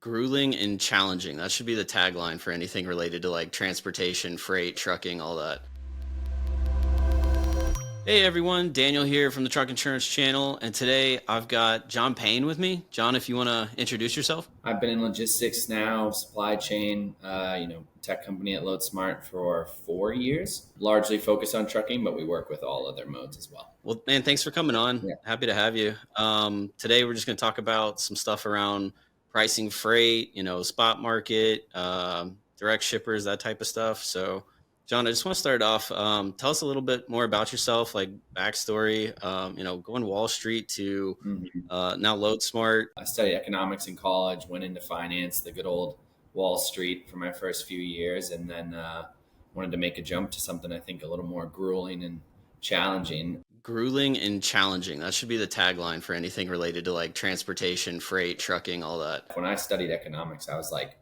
Grueling and challenging. That should be the tagline for anything related to like transportation, freight, trucking, all that. Hey everyone, Daniel here from the Truck Insurance Channel, and today I've got Jon Payne with me. Jon, if you want to introduce yourself. I've been in logistics now, supply chain, tech company at Loadsmart for 4 years, largely focused on trucking, but we work with all other modes as well. Well, man, thanks for coming on. Yeah. Happy to have you. Today we're just going to talk about some stuff around pricing freight, spot market, direct shippers, that type of stuff. So, Jon, I just want to start off. Tell us a little bit more about yourself, like backstory. Going Wall Street to now Loadsmart. I studied economics in college, went into finance, the good old Wall Street for my first few years, and then wanted to make a jump to something I think a little more grueling and challenging. Grueling and challenging. That should be the tagline for anything related to like transportation, freight, trucking, all that. When I studied economics, I was like,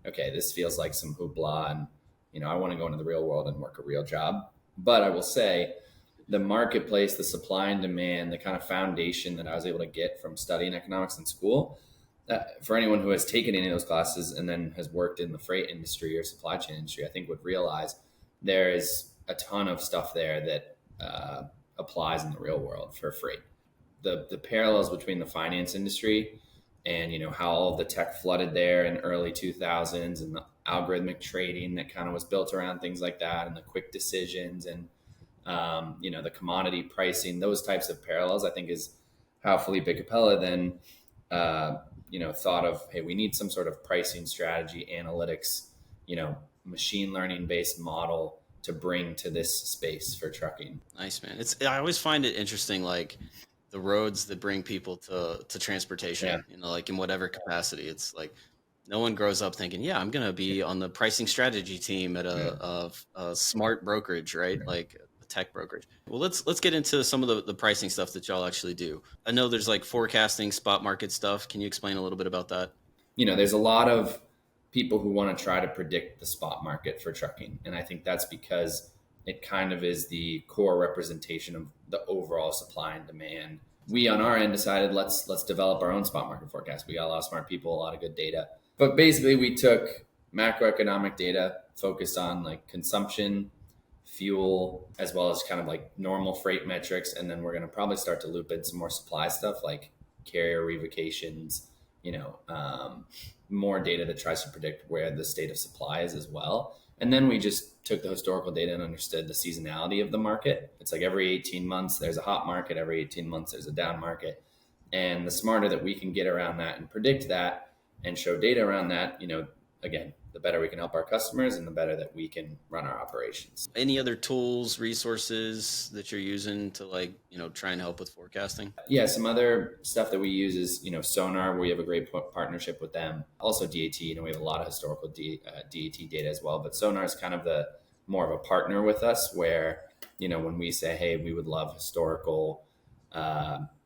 okay, this feels like some hoopla, and I want to go into the real world and work a real job. But I will say, the marketplace, the supply and demand, the kind of foundation that I was able to get from studying economics in school, for anyone who has taken any of those classes and then has worked in the freight industry or supply chain industry, I think would realize there is a ton of stuff there that applies in the real world for freight. The parallels between the finance industry and how all of the tech flooded there in early 2000s, and the algorithmic trading that kind of was built around things like that, and the quick decisions, and the commodity pricing, those types of parallels, I think is how Felipe Capella then thought of, hey, we need some sort of pricing strategy, analytics, machine learning based model to bring to this space for trucking. Nice, man. I always find it interesting, like the roads that bring people to transportation, like in whatever capacity. It's like no one grows up thinking, yeah, I'm going to be on the pricing strategy team at a smart brokerage, right? Like a tech brokerage. Well, let's get into some of the pricing stuff that y'all actually do. I know there's like forecasting, spot market stuff. Can you explain a little bit about that? There's a lot of people who want to try to predict the spot market for trucking. And I think that's because it kind of is the core representation of the overall supply and demand. We on our end decided let's develop our own spot market forecast. We got a lot of smart people, a lot of good data. But basically we took macroeconomic data focused on like consumption, fuel, as well as kind of like normal freight metrics. And then we're going to probably start to loop in some more supply stuff like carrier revocations, more data that tries to predict where the state of supply is as well. And then we just took the historical data and understood the seasonality of the market. It's like every 18 months, there's a hot market. Every 18 months, there's a down market. And the smarter that we can get around that and predict that and show data around that, again, the better we can help our customers and the better that we can run our operations. Any other tools, resources that you're using to try and help with forecasting? Yeah, some other stuff that we use is, Sonar. We have a great partnership with them. Also DAT, we have a lot of historical DAT data as well. But Sonar is kind of the more of a partner with us where, when we say, hey, we would love historical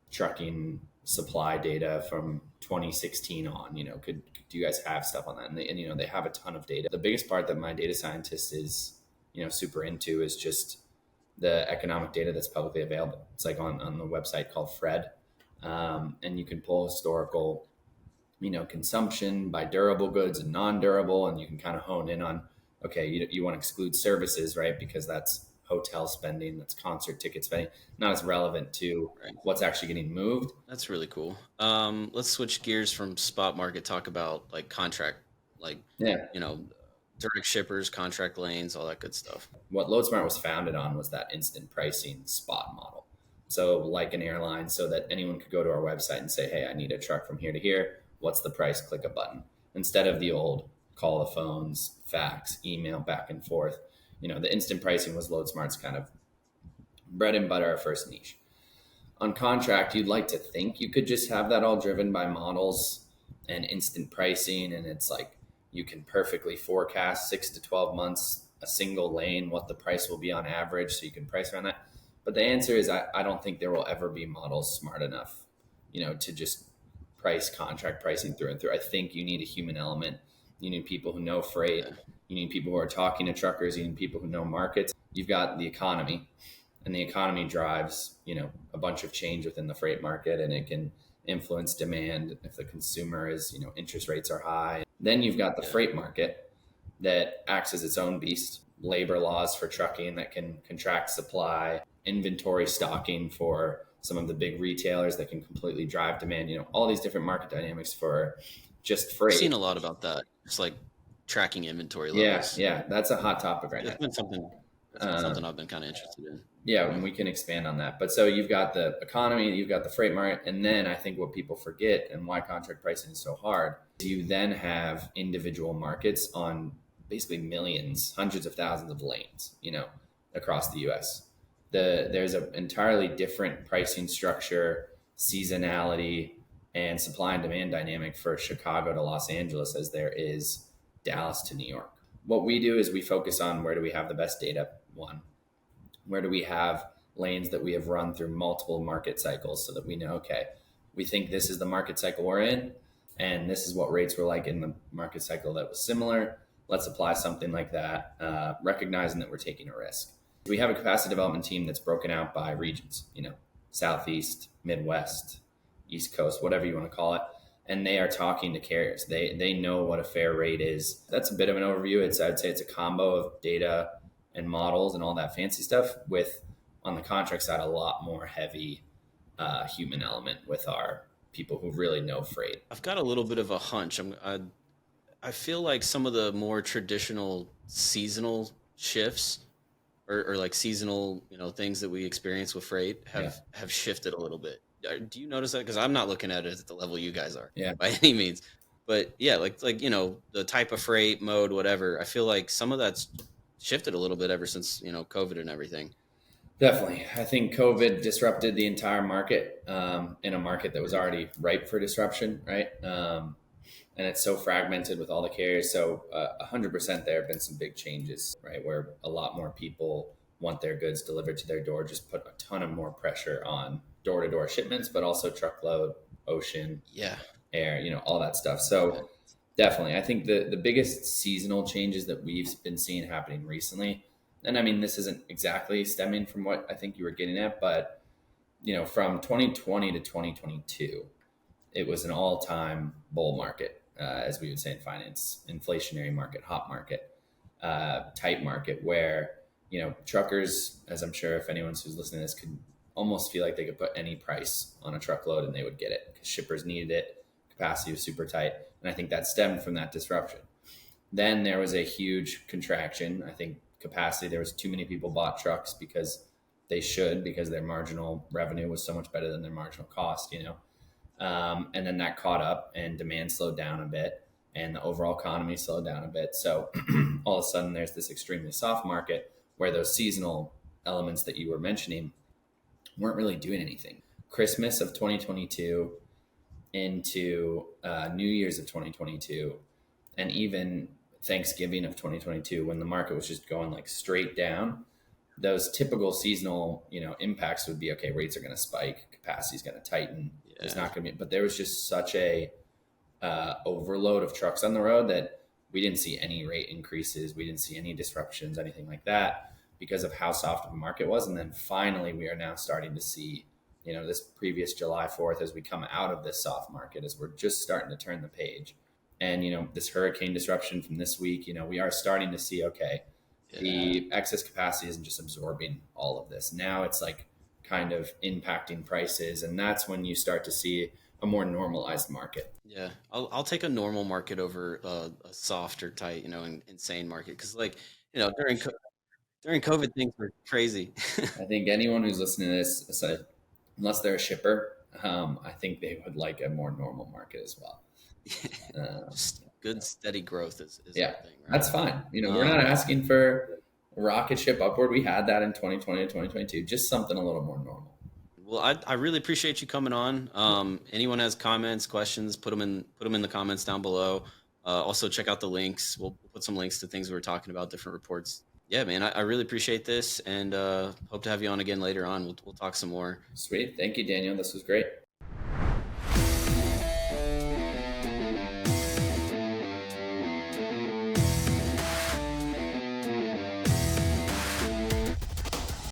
trucking supply data from 2016 on, do you guys have stuff on that? And they have a ton of data. The biggest part that my data scientist is, super into is just the economic data that's publicly available. It's like on the website called Fred. And you can pull historical, consumption by durable goods and non-durable. And you can kind of hone in on, okay, you want to exclude services, right? Because that's hotel spending, that's concert ticket spending, not as relevant to what's actually getting moved. That's really cool. Let's switch gears from spot market, talk about like contract, direct shippers, contract lanes, all that good stuff. What Loadsmart was founded on was that instant pricing spot model. So like an airline, so that anyone could go to our website and say, hey, I need a truck from here to here. What's the price? Click a button. Instead of the old call the phones, fax, email, back and forth. The instant pricing was Loadsmart's kind of bread and butter, our first niche. On contract, you'd like to think you could just have that all driven by models and instant pricing. And it's like you can perfectly forecast 6 to 12 months, a single lane, what the price will be on average. So you can price around that. But the answer is I don't think there will ever be models smart enough, to just price contract pricing through and through. I think you need a human element. You need people who know freight. You need people who are talking to truckers. You need people who know markets. You've got the economy, and the economy drives, a bunch of change within the freight market, and it influence demand if the consumer is, interest rates are high. Then you've got the freight market that acts as its own beast, labor laws for trucking that can contract supply, inventory stocking for some of the big retailers that can completely drive demand, all these different market dynamics for just freight. I've seen a lot about that. Just like tracking inventory Yeah, levels. yeah, that's a hot topic right It's now. been something I've been kind of interested in. Yeah, and we can expand on that. But so you've got the economy, you've got the freight market, and then I think what people forget and why contract pricing is so hard, you then have individual markets on basically millions, hundreds of thousands of lanes, across the US. There's an entirely different pricing structure, seasonality, and supply and demand dynamic for Chicago to Los Angeles as there is Dallas to New York. What we do is we focus on where do we have the best data, one. Where do we have lanes that we have run through multiple market cycles so that we know, okay, we think this is the market cycle we're in, and this is what rates were like in the market cycle that was similar. Let's apply something like that, recognizing that we're taking a risk. We have a capacity development team that's broken out by regions, Southeast, Midwest, East Coast, whatever you want to call it. And they are talking to carriers. They know what a fair rate is. That's a bit of an overview. I'd say it's a combo of data and models and all that fancy stuff with, on the contract side, a lot more heavy human element with our people who really know freight. I've got a little bit of a hunch. I feel like some of the more traditional seasonal shifts or like seasonal, things that we experience with freight have shifted a little bit. Do you notice that? Because I'm not looking at it at the level you guys are by any means. But yeah, like the type of freight, mode, whatever. I feel like some of that's shifted a little bit ever since, COVID and everything. Definitely. I think COVID disrupted the entire market in a market that was already ripe for disruption, right? And it's so fragmented with all the carriers. So 100% there have been some big changes, right? Where a lot more people want their goods delivered to their door, just put a ton of more pressure on door-to-door shipments, but also truckload, ocean, air, all that stuff. So definitely, I think the biggest seasonal changes that we've been seeing happening recently, and I mean, this isn't exactly stemming from what I think you were getting at, but, from 2020 to 2022, it was an all-time bull market, as we would say in finance, inflationary market, hot market, tight market, where, truckers, as I'm sure if anyone who's listening to this could almost feel like they could put any price on a truckload and they would get it because shippers needed it. Capacity was super tight. And I think that stemmed from that disruption. Then there was a huge contraction. I think capacity, there was too many people bought trucks because their marginal revenue was so much better than their marginal cost, and then that caught up and demand slowed down a bit and the overall economy slowed down a bit. So all of a sudden there's this extremely soft market where those seasonal elements that you were mentioning weren't really doing anything. Christmas of 2022 into New Year's of 2022 and even Thanksgiving of 2022, when the market was just going like straight down, those typical seasonal, impacts would be, okay, rates are going to spike, capacity is going to tighten. It's not going to be, but there was just such a overload of trucks on the road that we didn't see any rate increases. We didn't see any disruptions, anything like that, because of how soft of the market was. And then finally, we are now starting to see, this previous July 4th, as we come out of this soft market, as we're just starting to turn the page. And, this hurricane disruption from this week, we are starting to see, okay, the excess capacity isn't just absorbing all of this. Now it's like kind of impacting prices. And that's when you start to see a more normalized market. Yeah. I'll take a normal market over a soft or tight, insane market. Cause during COVID, things were crazy. I think anyone who's listening to this, unless they're a shipper, I think they would like a more normal market as well. Just good, steady growth is yeah, the thing, right? That's fine. We're not asking for rocket ship upward. We had that in 2020 to 2022, just something a little more normal. Well, I really appreciate you coming on. Anyone has comments, questions, put them in the comments down below. Also check out the links. We'll put some links to things we were talking about, different reports. Yeah, man, I really appreciate this and hope to have you on again later on. We'll talk some more. Sweet. Thank you, Daniel. This was great.